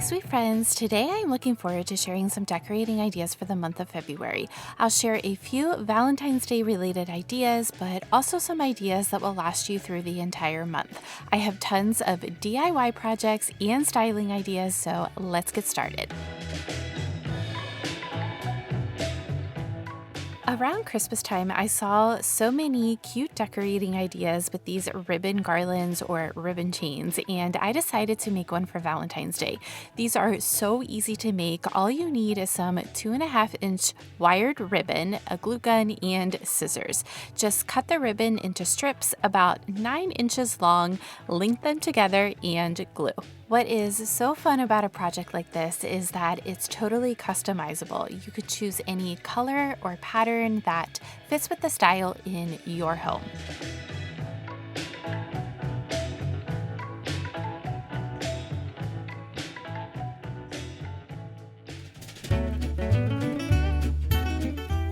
sweet friends, today I'm looking forward to sharing some decorating ideas for the month of February. I'll share a few Valentine's Day related ideas, but also some ideas that will last you through the entire month. I have tons of DIY projects and styling ideas, so let's get started. Around Christmas time, I saw so many cute decorating ideas with these ribbon garlands or ribbon chains, and I decided to make one for Valentine's Day. These are so easy to make. All you need is some 2.5-inch wired ribbon, a glue gun, and scissors. Just cut the ribbon into strips about 9 inches long, link them together, and glue. What is so fun about a project like this is that it's totally customizable. You could choose any color or pattern that fits with the style in your home.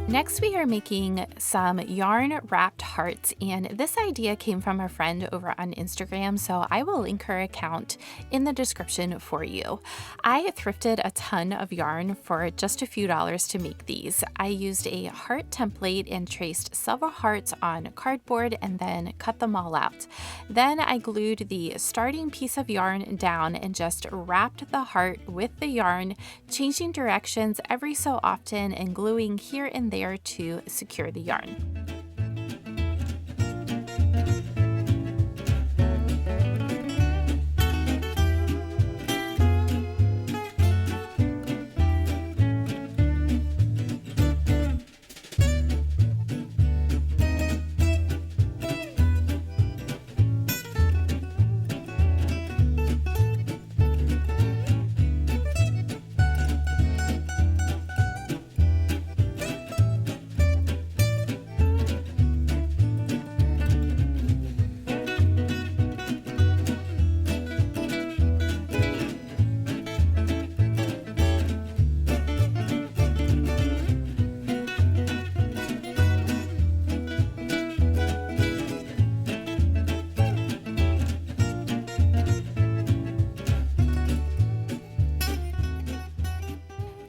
Next, we are making some yarn wrapped hearts, and this idea came from a friend over on Instagram, so I will link her account in the description for you. I thrifted a ton of yarn for just a few dollars to make these. I used a heart template and traced several hearts on cardboard and then cut them all out. Then I glued the starting piece of yarn down and just wrapped the heart with the yarn, changing directions every so often and gluing here and there to secure the yarn.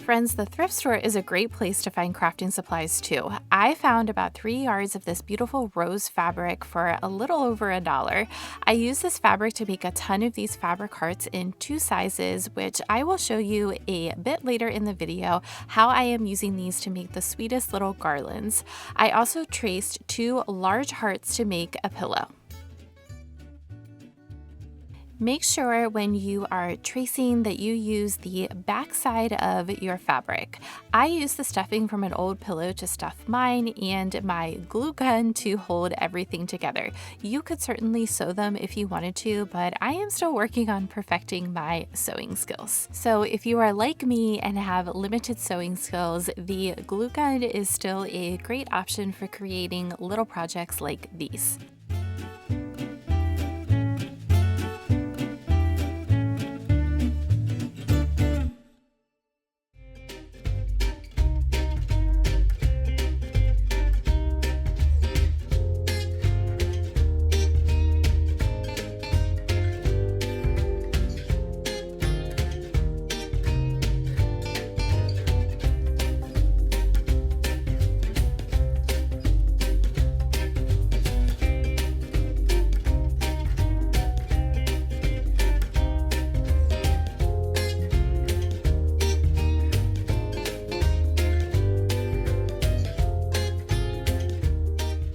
Friends, the thrift store is a great place to find crafting supplies too. I found about 3 yards of this beautiful rose fabric for a little over $1. I use this fabric to make a ton of these fabric hearts in 2 sizes, which I will show you a bit later in the video how I am using these to make the sweetest little garlands. I also traced 2 large hearts to make a pillow. Make sure when you are tracing that you use the back side of your fabric. I use the stuffing from an old pillow to stuff mine and my glue gun to hold everything together. You could certainly sew them if you wanted to, but I am still working on perfecting my sewing skills. So if you are like me and have limited sewing skills, the glue gun is still a great option for creating little projects like these.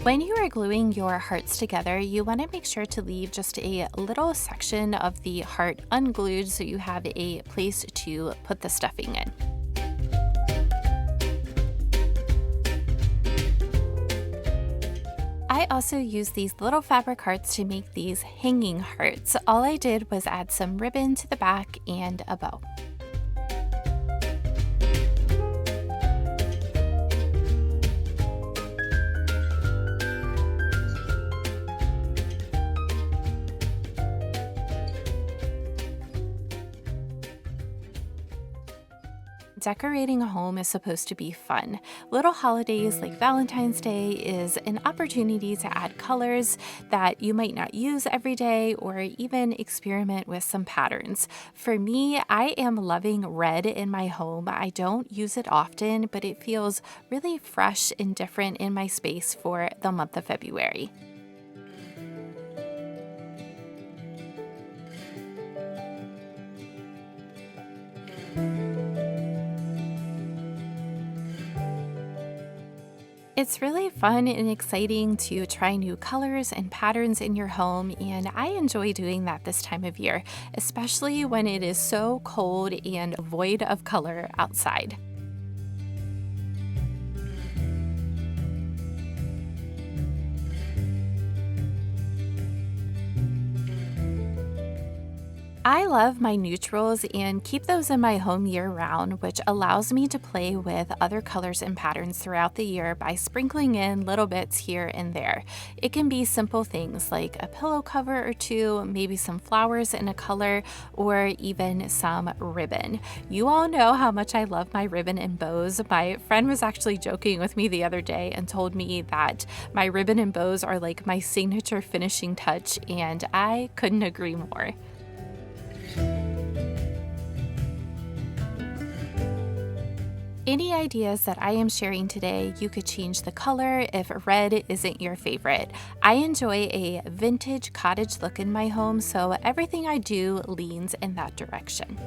When you are gluing your hearts together, you want to make sure to leave just a little section of the heart unglued so you have a place to put the stuffing in. I also used these little fabric hearts to make these hanging hearts. All I did was add some ribbon to the back and a bow. decorating a home is supposed to be fun. Little holidays like Valentine's Day is an opportunity to add colors that you might not use every day or even experiment with some patterns. For me, I am loving red in my home. I don't use it often, but it feels really fresh and different in my space for the month of February. It's really fun and exciting to try new colors and patterns in your home, and I enjoy doing that this time of year, especially when it is so cold and void of color outside. I love my neutrals and keep those in my home year round, which allows me to play with other colors and patterns throughout the year by sprinkling in little bits here and there. It can be simple things like a pillow cover or two, maybe some flowers in a color, or even some ribbon. You all know how much I love my ribbon and bows. My friend was actually joking with me the other day and told me that my ribbon and bows are like my signature finishing touch, and I couldn't agree more. Any ideas that I am sharing today, you could change the color if red isn't your favorite. I enjoy a vintage cottage look in my home, so everything I do leans in that direction.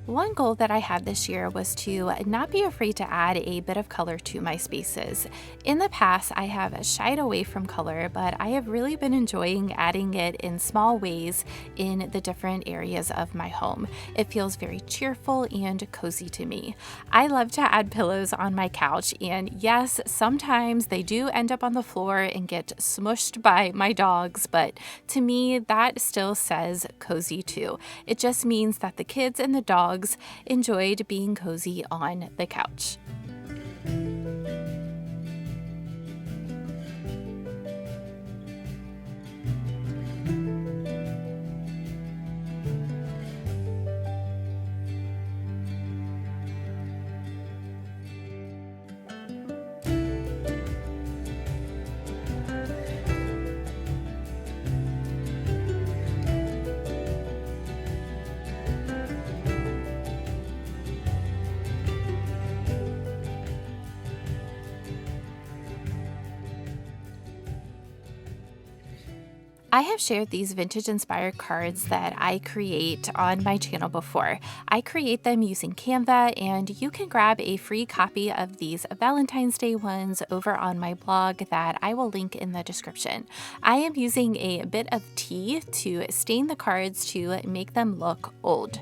One goal that I had this year was to not be afraid to add a bit of color to my spaces. In the past, I have shied away from color, but I have really been enjoying adding it in small ways in the different areas of my home. It feels very cheerful and cozy to me. I love to add pillows on my couch, and yes, sometimes they do end up on the floor and get smushed by my dogs, but to me, that still says cozy too. It just means that the kids and the dogs enjoyed being cozy on the couch. I have shared these vintage inspired cards that I create on my channel before. I create them using Canva, and you can grab a free copy of these Valentine's Day ones over on my blog that I will link in the description. I am using a bit of tea to stain the cards to make them look old.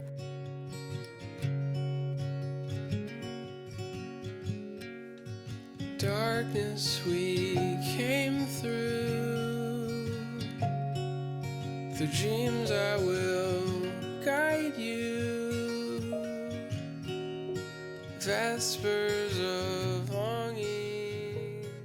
Darkness we came through dreams I will guide you, vespers of longing.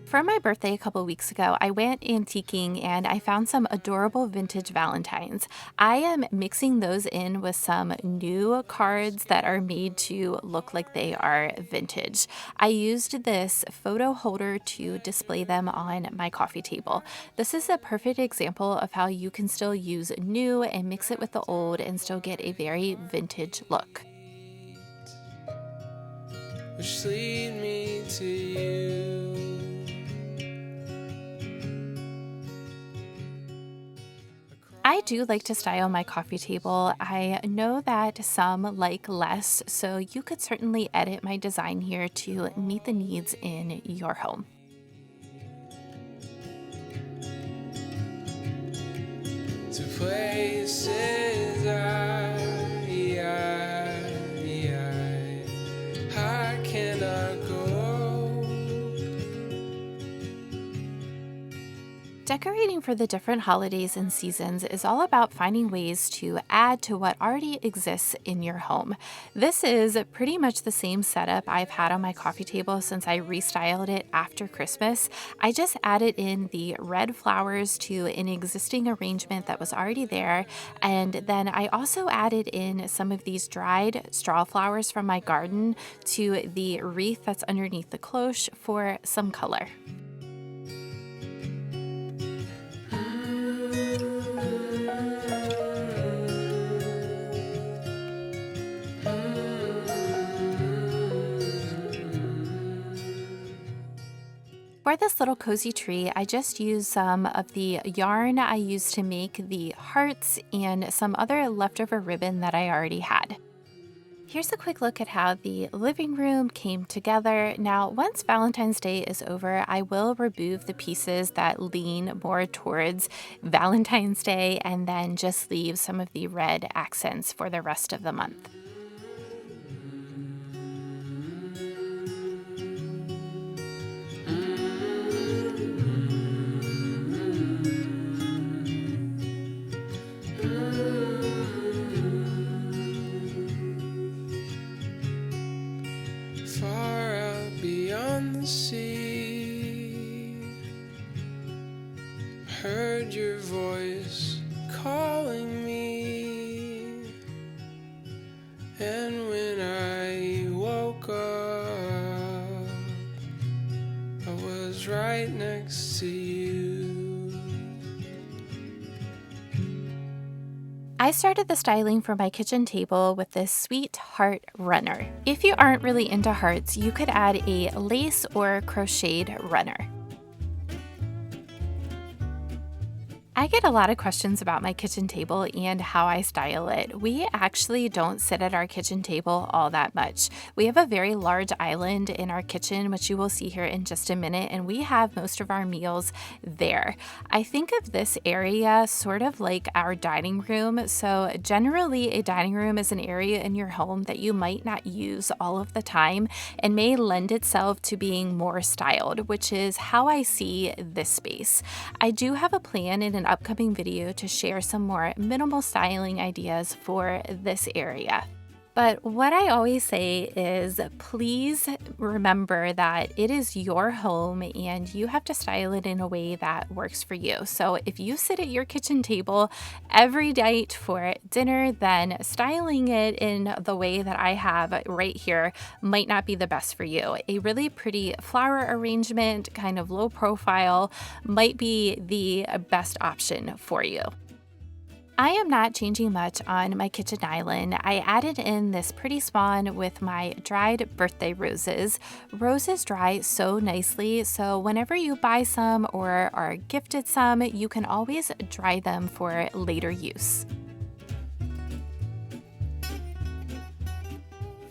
For my birthday a couple weeks ago, I went antiquing and I found some adorable vintage Valentines. I am mixing those in with some new cards that are made to look like they are vintage. I used this photo holder to display them on my coffee table. This is a perfect example of how you can still use new and mix it with the old and still get a very vintage look. Which lead me to you. I do like to style my coffee table. I know that some like less, so you could certainly edit my design here to meet the needs in your home. To places I cannot go. Decorating for the different holidays and seasons is all about finding ways to add to what already exists in your home. This is pretty much the same setup I've had on my coffee table since I restyled it after Christmas. I just added in the red flowers to an existing arrangement that was already there, and then I also added in some of these dried straw flowers from my garden to the wreath that's underneath the cloche for some color. For this little cozy tree, I just used some of the yarn I used to make the hearts and some other leftover ribbon that I already had. Here's a quick look at how the living room came together. Now, once Valentine's Day is over, I will remove the pieces that lean more towards Valentine's Day and then just leave some of the red accents for the rest of the month. Far out beyond the sea, heard your voice calling me, and when I woke up, I was right next to you. I started the styling for my kitchen table with this sweet heart runner. If you aren't really into hearts, you could add a lace or crocheted runner. I get a lot of questions about my kitchen table and how I style it. We actually don't sit at our kitchen table all that much. We have a very large island in our kitchen, which you will see here in just a minute, and we have most of our meals there. I think of this area sort of like our dining room. So generally, a dining room is an area in your home that you might not use all of the time and may lend itself to being more styled, which is how I see this space. I do have a plan in an upcoming video to share some more minimal styling ideas for this area. But what I always say is please remember that it is your home and you have to style it in a way that works for you. So if you sit at your kitchen table every night for dinner, then styling it in the way that I have right here might not be the best for you. A really pretty flower arrangement, kind of low profile, might be the best option for you. I am not changing much on my kitchen island. I added in this pretty spawn with my dried birthday roses. Roses dry so nicely, so whenever you buy some or are gifted some, you can always dry them for later use.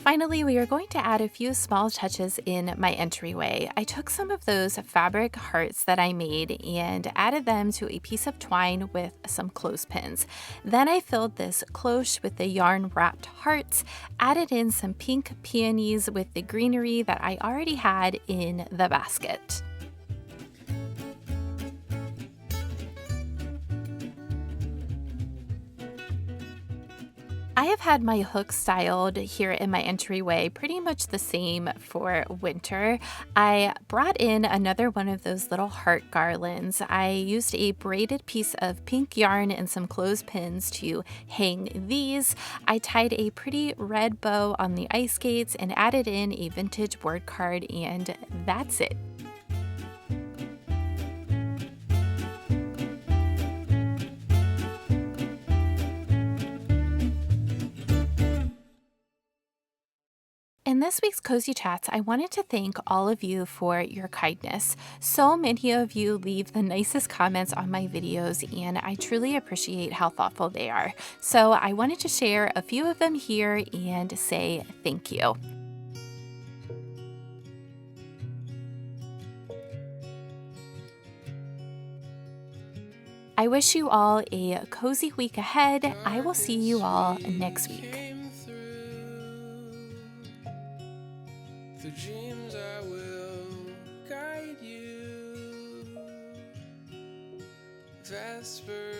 Finally, we are going to add a few small touches in my entryway. I took some of those fabric hearts that I made and added them to a piece of twine with some clothespins. Then I filled this cloche with the yarn wrapped hearts, added in some pink peonies with the greenery that I already had in the basket. I have had my hook styled here in my entryway pretty much the same for winter. I brought in another one of those little heart garlands. I used a braided piece of pink yarn and some clothespins to hang these. I tied a pretty red bow on the ice skates and added in a vintage word card, and that's it. In this week's Cozy Chats, I wanted to thank all of you for your kindness. So many of you leave the nicest comments on my videos, and I truly appreciate how thoughtful they are. So I wanted to share a few of them here and say thank you. I wish you all a cozy week ahead. I will see you all next week. Through dreams I will guide you. Vesper